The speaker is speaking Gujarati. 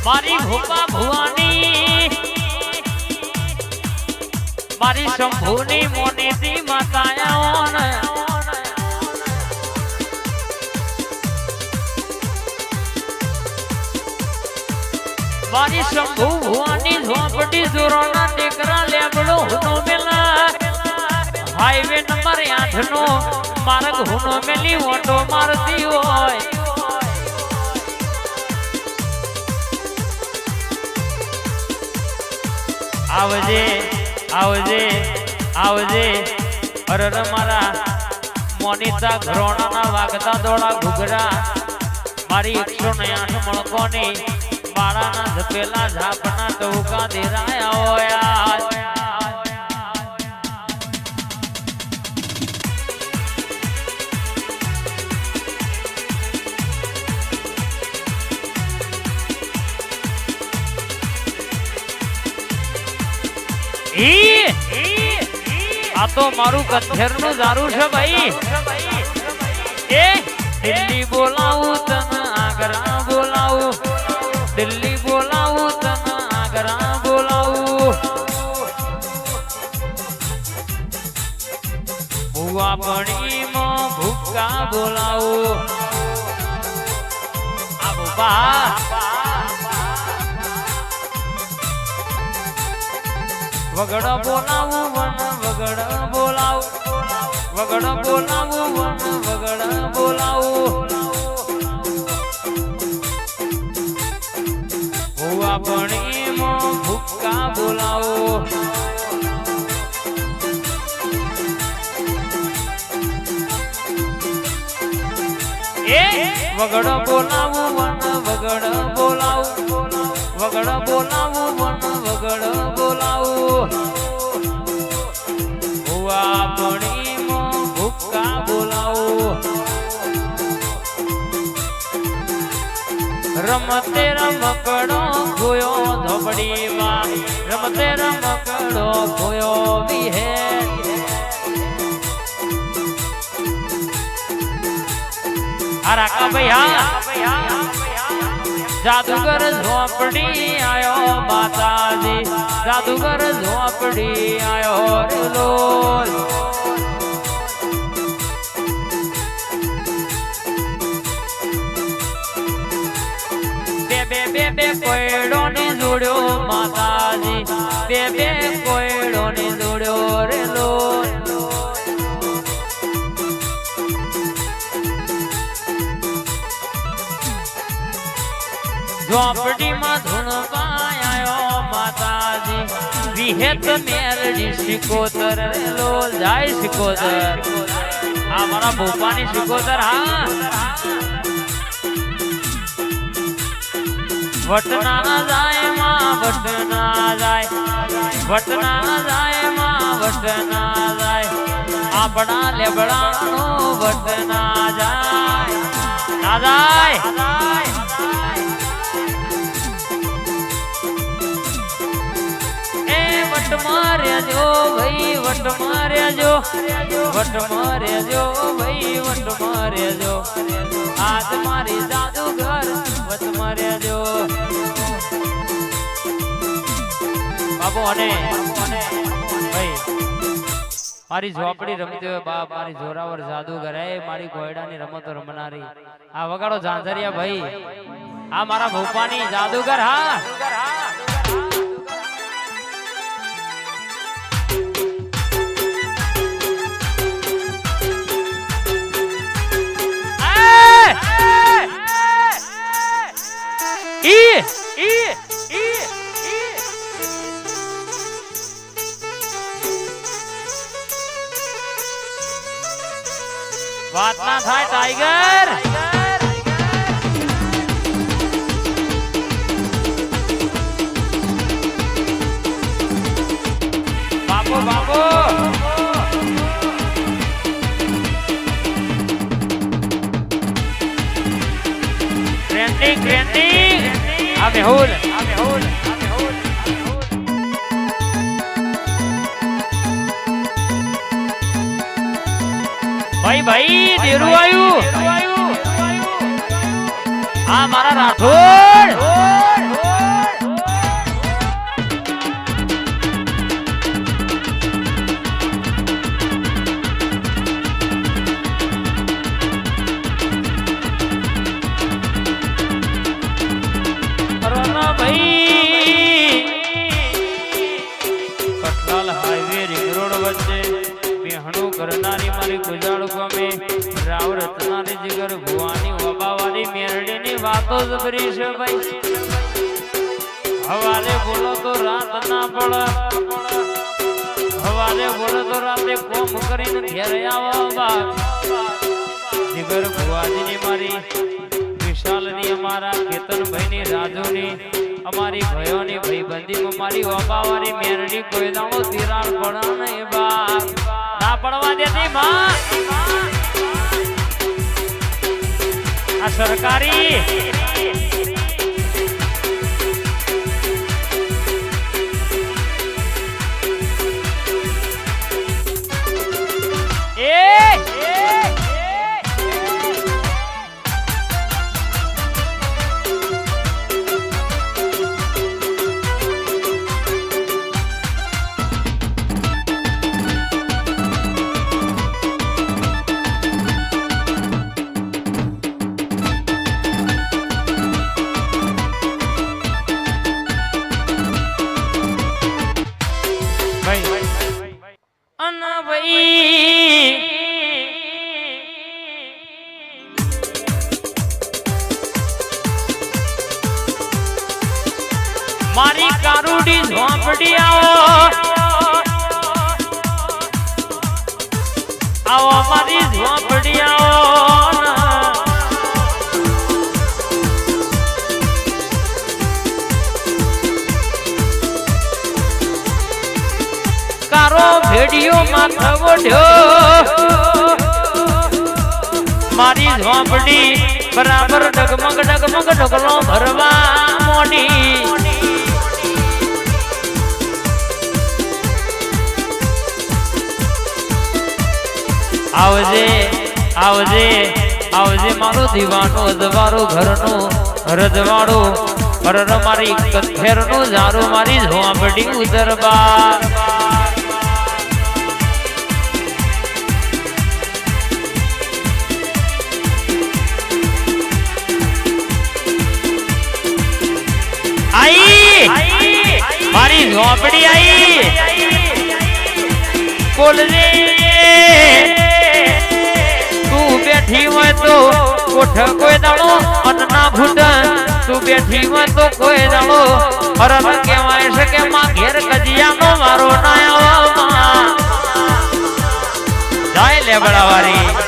મારી ભૂપા ભુવાની મારી શંભુની મોનીતી માતાયા મારી શંભુ ભુવાની ઝોપડી જોરોના દીકરા લેબડો હુનો મેલા હાઈવે નંબર 8 નો માર્ગ હુનો મેલી ઓટો મારતી હોય આવજે આવજે આવજે અરર મારા મોનિતા ઘરોણાના વાગતા દોડા ઘુઘરા મારી 108 મણકોની માળાના ઝપેલા ઝાપના ટોકા દેરાયા હોયા આ તો મારું કથેરનું દારૂ છે ભાઈ એ દિલ્હી બોલાવું તને આગ્રા બોલાવું દિલ્હી બોલાવું તને આગ્રા બોલાવું ભુવા પણીમાં ભૂકા બોલાવું આ ભૂપા વગડ બોલાવું વન વગડ બોલાવું વગડ બોલાવું વન વગડ બોલાવું ભુવા પણીમાં ભૂકા બોલાવું એ વગડ બોલાવું વન વગડ બોલાવું વગડ બોલાવું વન વગડ બોલાવું ભુવા પણીમાં ભૂકા બોલાવું રમતે રમકડો ગોયો ધોબડીમાં રમતે રમકડો ગોયો વિહે આ રાકા ભાઈ હા જાદુગર ઝોપડી આયો માતાજી જાદુગર ઝોપડી આયો રેલો બે કોયડો ની જોડ્યો માતાજી બે કોયડો ની જોડ્યો રેલો ઝોપડીમાં ધૂણવા આયો માતાજી વિહેત મેરડી સિકોતર રેલો જાય સિકોતર આ મારા ભોપાની સિકોતર હા વટના જાય માં વટના જાય વટના જાય માં વટના જાય આપણા લેબડાનો વટના જાય ના જાય વટ માર્યા ભાઈ વટ માર્યા વટ માર્યા ભાઈ વટ માર્યા આજ મારી જાદુગર વટ માર્યા બાબુ અને ભાઈ મારી ઝોપડી રમતી હોય બાપ મારી જોરાવર જાદુગર હે મારી ઘોડાની રમતો રમનારી આ વગાડો ઝાંઝરિયા ભાઈ આ મારા ભોપાની જાદુગર હા વાત ના થાય ટાઈગર બાપુ બાપુ ટ્રેન્ડિંગ આ મેહુલ ભાઈ દેરું આયુ આ મારા રાઠોડ રાવ રચનાની જીગર ભુવાની વબાવાની મેરડીની વાતો જબરી છે ભાઈ હવારે બોલો તો રાત ના પડે હવારે બોલો તો રાતે કોમ કરીને ઘેર આવો બા જીગર ભુવાજીની મારી વિશાલની અમારા કેતનભાઈની રાજુની અમારી ભયોની ભાઈબંધીમાં મારી વબાવાની મેરડી કોઈ દાણો તિરાડ પડે નહીં બા ના પડવા દેતી માં આ સરકારી મારી કારુડી ઝોપડી આવો મારી ઝોપડી આવો કારો ભેડિયો માથે ઓઢ્યો મારી ઝોપડી બરાબર ડગમગ ડગમગ ઢગલો ભરવા મોડી આવજે આવજે આવજે મારો દીવાનો અજવારો ઘરનો રજવાડો હરર મારી કથેરનો જારો મારી ઝોપડી ઉતરબા आई मारी झोपड़ी आई बोल रे तू बैठी हुए तो उठ कोई दाड़ो अन्ना घुट तू बैठी हुए तो कोई दाड़ो और कहवाय से के मां घेर कजिया नो मारो ना आवा जाए ले बड़ा वारी